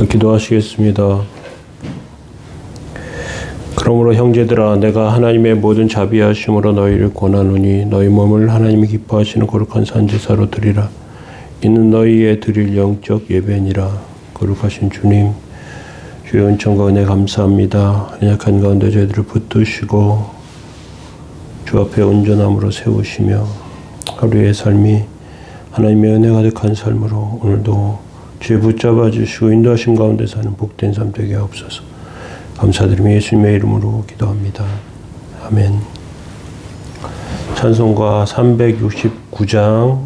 기도하시겠습니다. 그러므로 형제들아, 내가 하나님의 모든 자비하심으로 너희를 권하노니 너희 몸을 하나님이 기뻐하시는 거룩한 산제사로 드리라. 이는 너희의 드릴 영적 예배니라. 거룩하신 주님, 주의 은총과 은혜 감사합니다. 연약한 가운데 저희들을 붙드시고 주 앞에 온전함으로 세우시며 하루의 삶이 하나님의 은혜 가득한 삶으로 오늘도 주의 붙잡아 주시고 인도하심 가운데 사는 복된 삶 되게 하옵소서. 감사드리며 예수님의 이름으로 기도합니다. 아멘. 찬송가 369장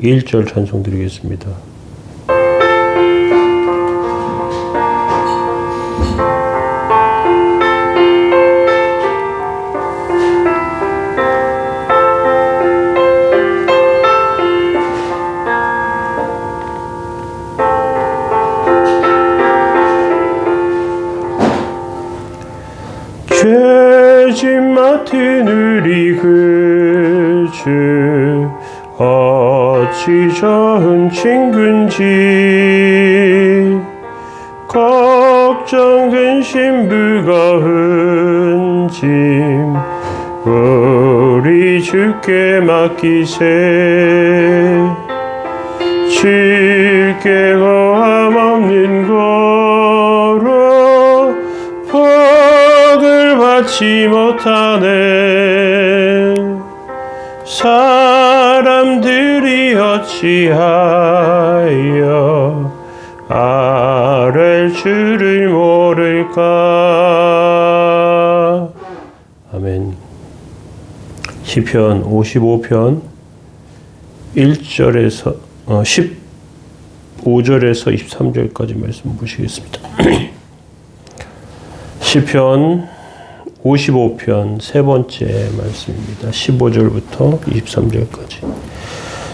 1절 찬송 드리겠습니다. 죄짐 맡은 우리 그 주 어찌 좋은 친군지 걱정 근심 무거운 짐 우리 주께 맡기세 주께 고함 없는 거로 복을 받지 못하네 사람들이 어찌하여 아랠 줄을 모를까. 아멘. 시편 55편 1절에서 15절에서 23절까지 말씀 보시겠습니다. 시편 55편 세 번째 말씀입니다. 15절부터 23절까지.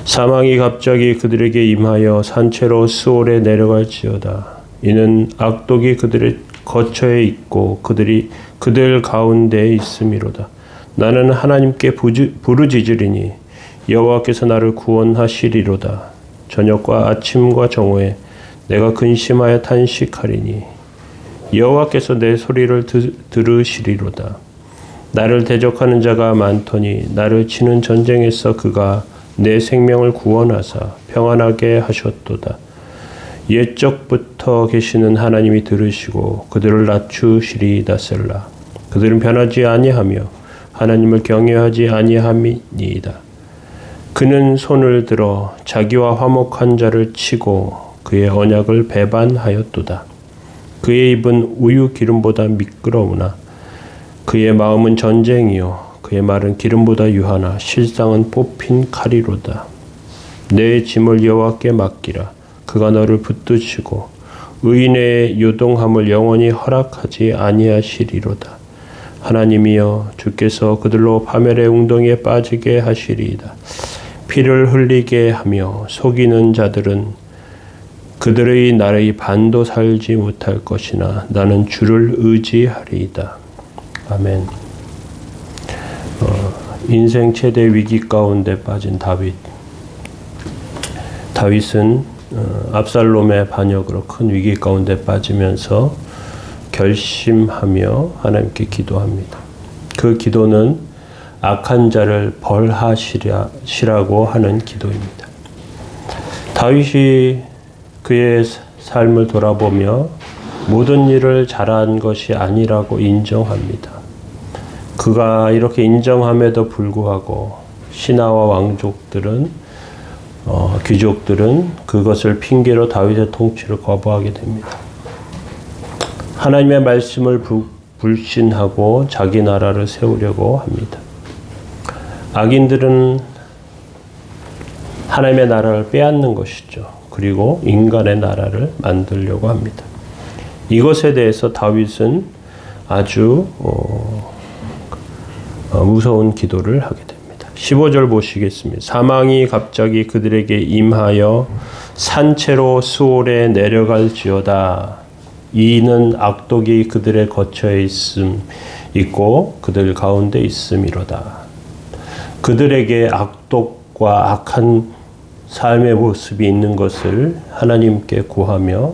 사망이 갑자기 그들에게 임하여 산채로 스올에 내려갈지어다. 이는 악독이 그들의 거처에 있고 그들이 그들 가운데에 있음이로다. 나는 하나님께 부르짖으리니 여호와께서 나를 구원하시리로다. 저녁과 아침과 정오에 내가 근심하여 탄식하리니 여호와께서 내 소리를 들으시리로다. 나를 대적하는 자가 많더니 나를 치는 전쟁에서 그가 내 생명을 구원하사 평안하게 하셨도다. 옛적부터 계시는 하나님이 들으시고 그들을 낮추시리이다. 셀라. 그들은 변하지 아니하며 하나님을 경외하지 아니함이니이다. 그는 손을 들어 자기와 화목한 자를 치고 그의 언약을 배반하였도다. 그의 입은 우유 기름보다 미끄러우나 그의 마음은 전쟁이요 그의 말은 기름보다 유하나 실상은 뽑힌 칼이로다. 내 짐을 여호와께 맡기라. 그가 너를 붙드시고 의인의 요동함을 영원히 허락하지 아니하시리로다. 하나님이여 주께서 그들로 파멸의 웅덩이에 빠지게 하시리이다. 피를 흘리게 하며 속이는 자들은 그들의 나라의 반도 살지 못할 것이나 나는 주를 의지하리이다. 아멘. 인생 최대 위기 가운데 빠진 다윗. 다윗은 압살롬의 반역으로 큰 위기 가운데 빠지면서 결심하며 하나님께 기도합니다. 그 기도는 악한 자를 벌하시라고 하는 기도입니다. 다윗이 그의 삶을 돌아보며 모든 일을 잘한 것이 아니라고 인정합니다. 그가 이렇게 인정함에도 불구하고 신하와 왕족들은 귀족들은 그것을 핑계로 다윗의 통치를 거부하게 됩니다. 하나님의 말씀을 불신하고 자기 나라를 세우려고 합니다. 악인들은 하나님의 나라를 빼앗는 것이죠. 그리고 인간의 나라를 만들려고 합니다. 이것에 대해서 다윗은 아주 무서운 기도를 하게 됩니다. 15절 보시겠습니다. 사망이 갑자기 그들에게 임하여 산채로 스올에 내려갈지어다. 이는 악독이 그들의 거처에 있고 그들 가운데 있음이로다. 그들에게 악독과 악과 악한 삶의 모습이 있는 것을 하나님께 구하며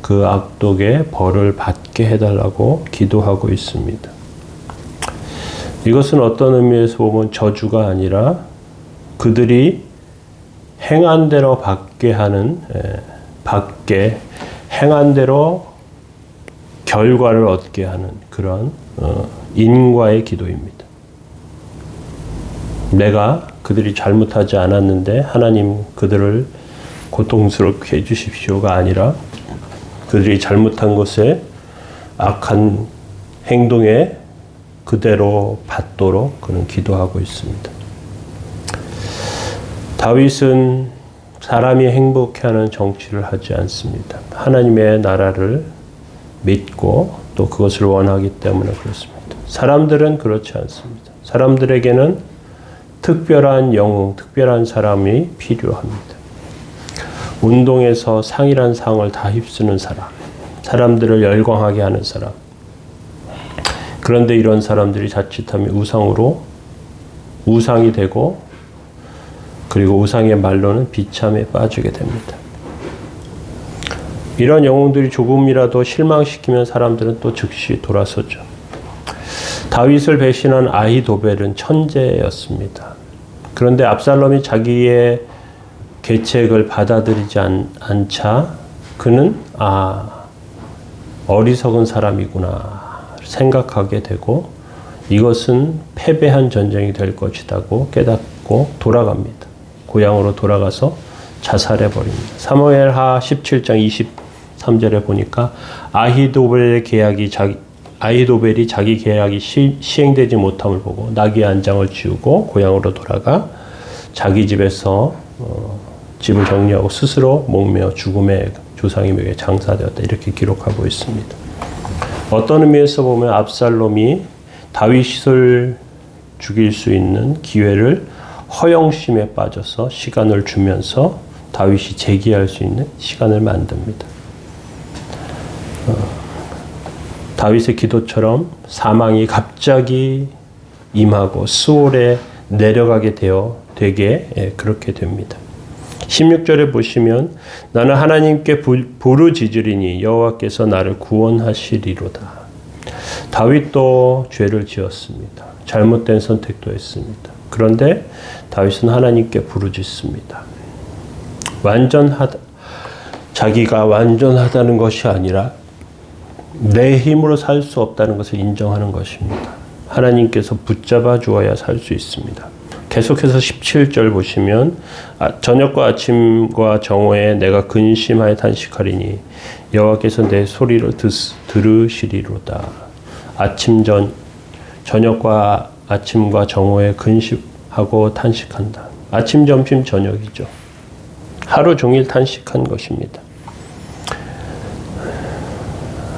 그 악독의 벌을 받게 해달라고 기도하고 있습니다. 이것은 어떤 의미에서 보면 저주가 아니라 그들이 행한 대로 받게 하는, 행한 대로 결과를 얻게 하는 그런 인과의 기도입니다. 내가 그들이 잘못하지 않았는데 하나님 그들을 고통스럽게 해주십시오가 아니라 그들이 잘못한 것에 악한 행동에 그대로 받도록 그는 기도하고 있습니다. 다윗은 사람이 행복해하는 정치를 하지 않습니다. 하나님의 나라를 믿고 또 그것을 원하기 때문에 그렇습니다. 사람들은 그렇지 않습니다. 사람들에게는 특별한 영웅, 특별한 사람이 필요합니다. 운동에서 상이란 상을 다 휩쓰는 사람, 사람들을 열광하게 하는 사람. 그런데 이런 사람들이 자칫하면 우상이 되고 그리고 우상의 말로는 비참에 빠지게 됩니다. 이런 영웅들이 조금이라도 실망시키면 사람들은 또 즉시 돌아서죠. 다윗을 배신한 아히도벨은 천재였습니다. 그런데 압살롬이 자기의 계책을 받아들이지 않자 그는 어리석은 사람이구나 생각하게 되고 이것은 패배한 전쟁이 될 것이라고 깨닫고 돌아갑니다. 고향으로 돌아가서 자살해버립니다. 사무엘하 17장 23절에 보니까 아히도벨이 자기 계약이 시행되지 못함을 보고 나귀 안장을 지우고 고향으로 돌아가 자기 집에서 집을 정리하고 스스로 목매어 죽음의 조상의 묘에 장사되었다. 이렇게 기록하고 있습니다. 어떤 의미에서 보면 압살롬이 다윗을 죽일 수 있는 기회를 허영심에 빠져서 시간을 주면서 다윗이 재기할 수 있는 시간을 만듭니다. 다윗의 기도처럼 사망이 갑자기 임하고 수월에 내려가게 되게 그렇게 됩니다. 16절에 보시면 나는 하나님께 부르짖으리니 여호와께서 나를 구원하시리로다. 다윗도 죄를 지었습니다. 잘못된 선택도 했습니다. 그런데 다윗은 하나님께 부르짖습니다. 자기가 완전하다는 것이 아니라 내 힘으로 살 수 없다는 것을 인정하는 것입니다. 하나님께서 붙잡아 주어야 살 수 있습니다. 계속해서 17절 보시면 저녁과 아침과 정오에 내가 근심하여 탄식하리니 여호와께서 내 소리를 들으시리로다. 저녁과 아침과 정오에 근심하고 탄식한다. 아침, 점심, 저녁이죠. 하루 종일 탄식한 것입니다.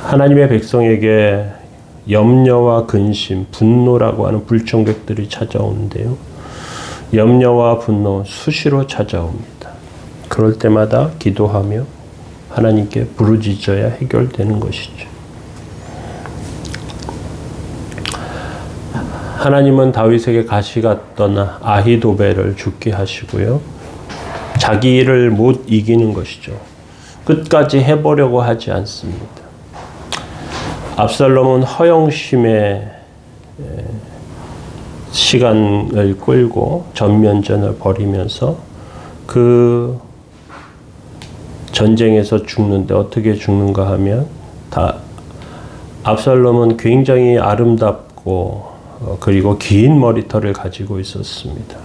하나님의 백성에게 염려와 근심, 분노라고 하는 불청객들이 찾아오는데요. 염려와 분노 수시로 찾아옵니다. 그럴 때마다 기도하며 하나님께 부르짖어야 해결되는 것이죠. 하나님은 다윗에게 가시 같던 아히도벨을 죽게 하시고요. 자기 일을 못 이기는 것이죠. 끝까지 해보려고 하지 않습니다. 압살롬은 허영심에 시간을 끌고 전면전을 벌이면서 그 전쟁에서 죽는데 어떻게 죽는가 하면 압살롬은 굉장히 아름답고 그리고 긴 머리털을 가지고 있었습니다.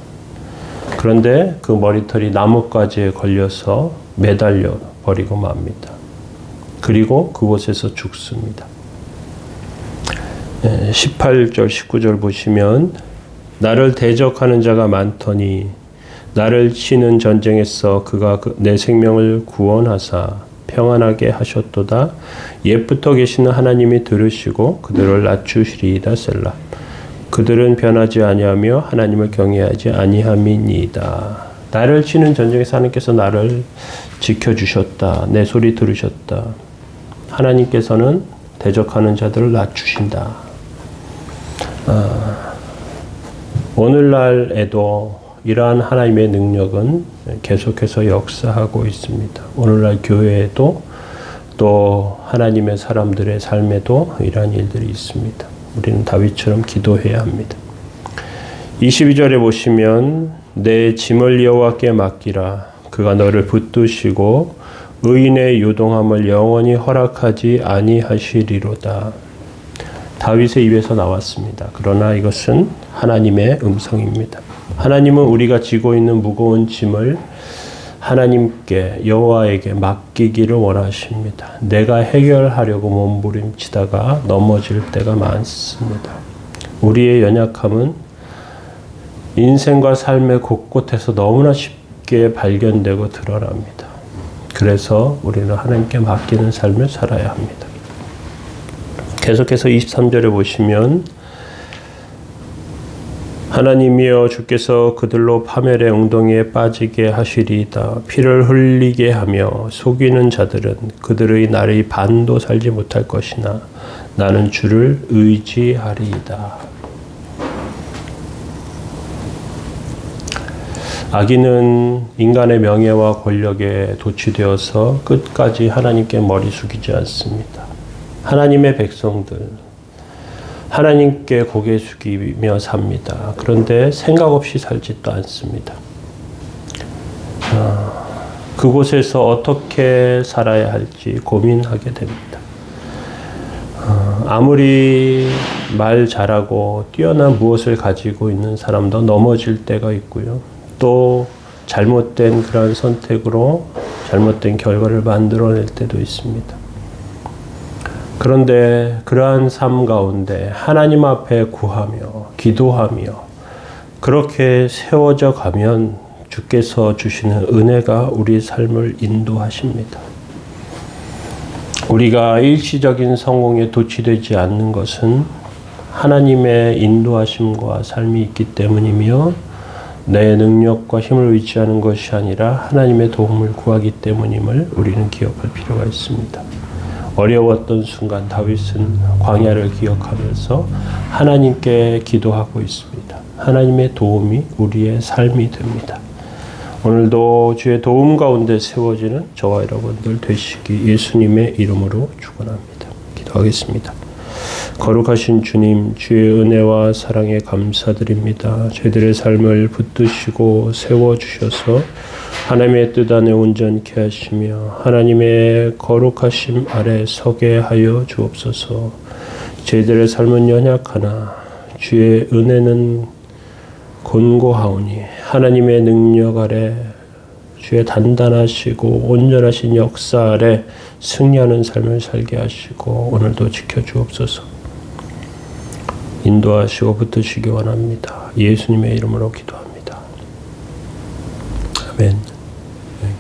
그런데 그 머리털이 나뭇가지에 걸려서 매달려 버리고 맙니다. 그리고 그곳에서 죽습니다. 18절, 19절 보시면 나를 대적하는 자가 많더니 나를 치는 전쟁에서 그가 내 생명을 구원하사 평안하게 하셨도다. 옛부터 계시는 하나님이 들으시고 그들을 낮추시리이다. 셀라. 그들은 변하지 아니하며 하나님을 경외하지 아니함이니이다. 나를 치는 전쟁에서 하나님께서 나를 지켜주셨다. 내 소리 들으셨다. 하나님께서는 대적하는 자들을 낮추신다. 오늘날에도 이러한 하나님의 능력은 계속해서 역사하고 있습니다. 오늘날 교회에도 또 하나님의 사람들의 삶에도 이러한 일들이 있습니다. 우리는 다윗처럼 기도해야 합니다. 22절에 보시면 내 짐을 여호와께 맡기라. 그가 너를 붙드시고 의인의 요동함을 영원히 허락하지 아니하시리로다. 다윗의 입에서 나왔습니다. 그러나 이것은 하나님의 음성입니다. 하나님은 우리가 지고 있는 무거운 짐을 하나님께 여호와에게 맡기기를 원하십니다. 내가 해결하려고 몸부림치다가 넘어질 때가 많습니다. 우리의 연약함은 인생과 삶의 곳곳에서 너무나 쉽게 발견되고 드러납니다. 그래서 우리는 하나님께 맡기는 삶을 살아야 합니다. 계속해서 23절에 보시면 하나님이여 주께서 그들로 파멸의 웅덩이에 빠지게 하시리이다. 피를 흘리게 하며 속이는 자들은 그들의 날의 반도 살지 못할 것이나 나는 주를 의지하리이다. 악인은 인간의 명예와 권력에 도취되어서 끝까지 하나님께 머리 숙이지 않습니다. 하나님의 백성들 하나님께 고개 숙이며 삽니다. 그런데 생각 없이 살지도 않습니다. 그곳에서 어떻게 살아야 할지 고민하게 됩니다. 아무리 말 잘하고 뛰어난 무엇을 가지고 있는 사람도 넘어질 때가 있고요. 또 잘못된 그런 선택으로 잘못된 결과를 만들어낼 때도 있습니다. 그런데 그러한 삶 가운데 하나님 앞에 구하며 기도하며 그렇게 세워져 가면 주께서 주시는 은혜가 우리 삶을 인도하십니다. 우리가 일시적인 성공에 도취되지 않는 것은 하나님의 인도하심과 삶이 있기 때문이며 내 능력과 힘을 의지하는 것이 아니라 하나님의 도움을 구하기 때문임을 우리는 기억할 필요가 있습니다. 어려웠던 순간 다윗은 광야를 기억하면서 하나님께 기도하고 있습니다. 하나님의 도움이 우리의 삶이 됩니다. 오늘도 주의 도움 가운데 세워지는 저와 여러분들 되시기 예수님의 이름으로 축원합니다. 기도하겠습니다. 거룩하신 주님, 주의 은혜와 사랑에 감사드립니다. 저희들의 삶을 붙드시고 세워주셔서 하나님의 뜻 안에 온전케 하시며 하나님의 거룩하심 아래 서게 하여 주옵소서. 저희들의 삶은 연약하나 주의 은혜는 곤고하오니 하나님의 능력 아래 주의 단단하시고 온전하신 역사 아래 승리하는 삶을 살게 하시고 오늘도 지켜주옵소서. 인도하시고 붙드시기 원합니다. 예수님의 이름으로 기도합니다. 아멘.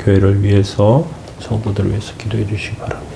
교회를 위해서 성도들을 위해서 기도해 주시기 바랍니다.